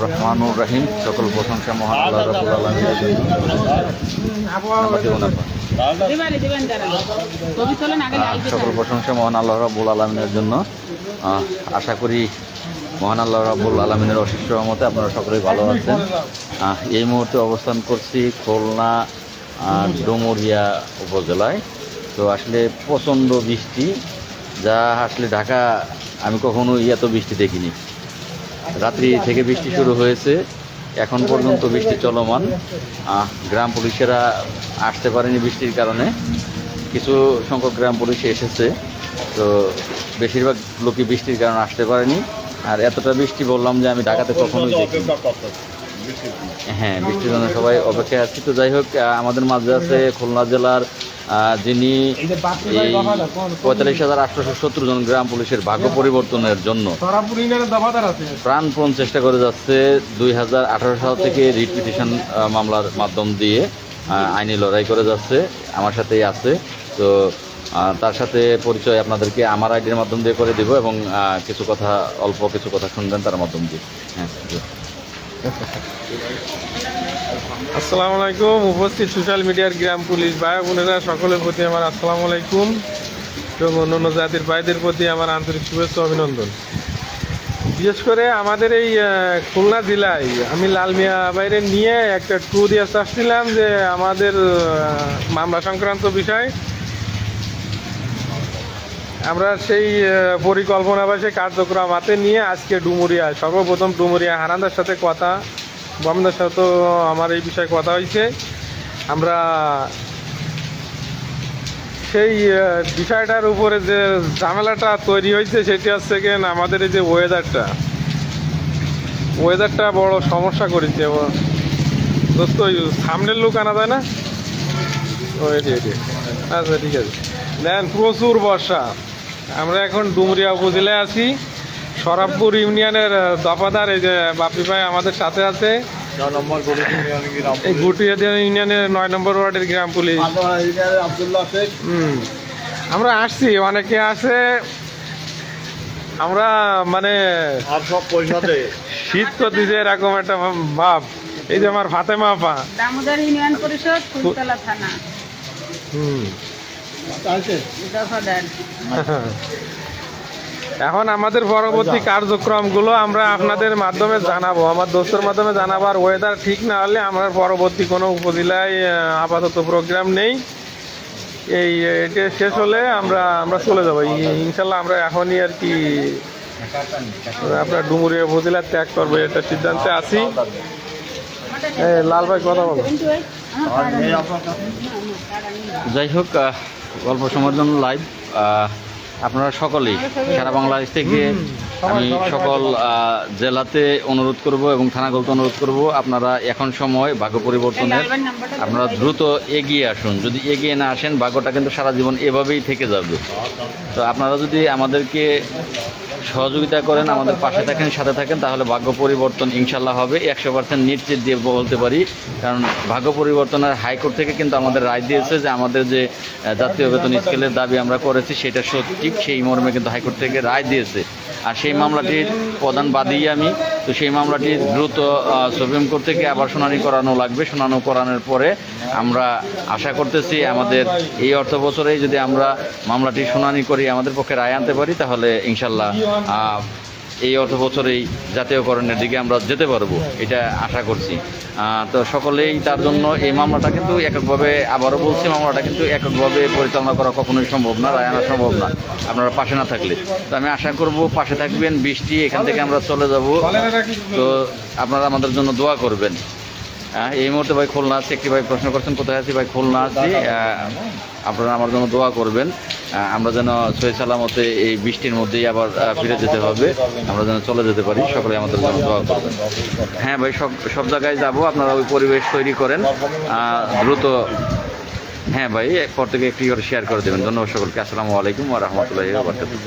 রহমানুর রাহিম। সকল প্রশংসা মহান আল্লাহ রাব্বুল আলামিনের জন্য। সকল প্রশংসা মহান আল্লাহ রাব্বুল আলামিনের জন্য। আশা করি মহান আল্লাহ রাব্বুল আলামিনের অশেষ রহমতে আপনারা সকলেই ভালো আছেন। এই মুহূর্তে অবস্থান করছি খুলনা ডুমুরিয়া উপজেলায়। তো আসলে প্রচণ্ড বৃষ্টি, যা আসলে ঢাকা আমি কখনো এত বৃষ্টি দেখিনি। রাত্রি থেকে বৃষ্টি শুরু হয়েছে, এখন পর্যন্ত বৃষ্টি চলমান। গ্রাম পুলিশেরা আসতে পারেনি বৃষ্টির কারণে, কিছু সংখ্যক গ্রাম পুলিশ এসেছে, তো বেশিরভাগ লোকই বৃষ্টির কারণে আসতে পারেনি। আর এতটা বৃষ্টি বললাম যে আমি ঢাকাতে কখনোই দেখিনি। হ্যাঁ, বৃষ্টির জন্য সবাই অপেক্ষায় আছি। তো যাই হোক, আমাদের মাঝে আছে খুলনা জেলার যিনি এই 45,870 জন গ্রাম পুলিশের ভাগ্য পরিবর্তনের জন্য প্রাণপণ চেষ্টা করে যাচ্ছে। 2018 সাল থেকে রিট পিটিশন মামলার মাধ্যম দিয়ে আইনি লড়াই করে যাচ্ছে। আমার সাথেই আছে, তো তার সাথে পরিচয় আপনাদেরকে আমার আইডির মাধ্যম দিয়ে করে দিব এবং অল্প কিছু কথা শুনবেন তার মাধ্যম দিয়ে। হ্যাঁ, আসসালামু আলাইকুম। উপস্থিত সোশ্যাল মিডিয়ার গ্রাম পুলিশ ভাই বোনেরা সকলের প্রতি আমার আসসালামু আলাইকুম এবং অন্যান্য জাতির ভাইদের প্রতি আমার আন্তরিক শুভেচ্ছা অভিনন্দন। বিশেষ করে আমাদের এই খুলনা জেলায় আমি লাল মিয়া বাইরে নিয়ে একটা ট্যুর দিয়ে আসছিলাম যে আমাদের মামলা সংক্রান্ত বিষয় আমরা সেই পরিকল্পনা বা সেই কার্যক্রম হাতে নিয়ে আজকে ডুমুরিয়া, সর্বপ্রথম ডুমুরিয়া হারানদার সাথে কথা, বামদার সাথেও আমার এই বিষয়ে কথা হয়েছে। আমরা সেই বিষয়টার উপরে যে ঝামেলাটা তৈরি হয়েছে সেটি হচ্ছে কেন আমাদের এই যে ওয়েদারটা বড় সমস্যা করেছে। দোস্ত সামনের লোক আনা যায় না? এটি আচ্ছা, ঠিক আছে। দেন প্রচুর বর্ষা। আমরা এখন ডুমুরিয়া উপজেলায় আছি, সরাবপুর ইউনিয়নের দফাদার এই যে বাপি ভাই আমাদের সাথে আছে। এই গুটিয়া ইউনিয়নের 9 নম্বর ওয়ার্ডের গ্রাম পুলিশ। আমরা আসছি, অনেকে আছে। আমরা মানে শীত করতেছে এরকম একটা ভাব। এই যে আমার ফাতেমা আপা, দামোদর ইউনিয়ন পরিষদ, ফুলতলা থানা। এখন আমাদের পরবর্তী কার্যক্রমগুলো আমরা আপনাদের মাধ্যমে জানাবো, আমার দোস্তের মাধ্যমে জানাবো। আর ওয়েদার ঠিক না হলে আমরা পরবর্তী কোনো উপজেলায় আপাতত প্রোগ্রাম নেই। এটা শেষ হলে আমরা চলে যাবো ইনশাল্লাহ। আমরা এখনই আর কি আপনার ডুমুরিয়া উপজেলা ত্যাগ করবো, এটা সিদ্ধান্তে আছি। লাল ভাই কথা বলো। যাই হোক, অল্প সময়ের জন্য লাইভ। আপনারা সকলেই সারা বাংলাদেশ থেকে আমি সকল জেলাতে অনুরোধ করব এবং থানাগুলোতে অনুরোধ করব, আপনারা এখন সময় ভাগ্য পরিবর্তনের, আপনারা দ্রুত এগিয়ে আসুন। যদি এগিয়ে না আসেন, ভাগ্যটা কিন্তু সারা জীবন এভাবেই থেকে যাবে। তো আপনারা যদি আমাদেরকে সহযোগিতা করেন, আমাদের পাশে থাকেন, সাথে থাকেন, তাহলে ভাগ্য পরিবর্তন ইনশাল্লাহ হবে। 100% নিশ্চিত দিয়ে বলতে পারি। কারণ ভাগ্য পরিবর্তনের হাইকোর্ট থেকে কিন্তু আমাদের রায় দিয়েছে যে আমাদের যে জাতীয় বেতন স্কেলের দাবি আমরা করেছি সেটা সঠিক, সেই মর্মে কিন্তু হাইকোর্ট থেকে রায় দিয়েছে। আর সেই মামলাটির প্রধান বাদী আমি। তো সেই মামলাটি দ্রুত সুপ্রিম কোর্ট থেকে আবার শুনানি করানো লাগবে। শুনানি করানোর পরে আমরা আশা করতেছি আমাদের এই অর্থ বছরেই যদি আমরা মামলাটি শুনানি করি, আমাদের পক্ষে রায় আনতে পারি, তাহলে ইনশাল্লাহ এই অর্থ বছরেই জাতীয়করণের দিকে আমরা যেতে পারবো, এটা আশা করছি। তো সকলেই তার জন্য এই মামলাটা কিন্তু এককভাবে, আবারও বলছি, মামলাটা কিন্তু এককভাবে পরিচালনা করা কখনোই সম্ভব না, রায় আনা সম্ভব না আপনারা পাশে না থাকলে। তো আমি আশা করব পাশে থাকবেন। বৃষ্টি এখান থেকে আমরা চলে যাব, তো আপনারা আমাদের জন্য দোয়া করবেন। এই মুহূর্তে ভাই খুলনা আছি। একটি ভাই প্রশ্ন করছেন কোথায় আছি, ভাই খুলনা আছি। আপনারা আমার জন্য দোয়া করবেন, আমরা যেন সহি সালামতে এই বৃষ্টির মধ্যেই আবার ফিরে যেতে হবে, আমরা যেন চলে যেতে পারি। সকলে আমাদের জন্য দোয়া করবেন। হ্যাঁ ভাই, সব জায়গায় যাব, আপনারা ওই পরিবেশ তৈরি করেন দ্রুত। হ্যাঁ ভাই, পর থেকে একটি করে শেয়ার করে দেবেন। ধন্যবাদ সকলকে। আসসালামু আলাইকুম ওয়া রাহমাতুল্লাহি ওয়া বারাকাতুহু।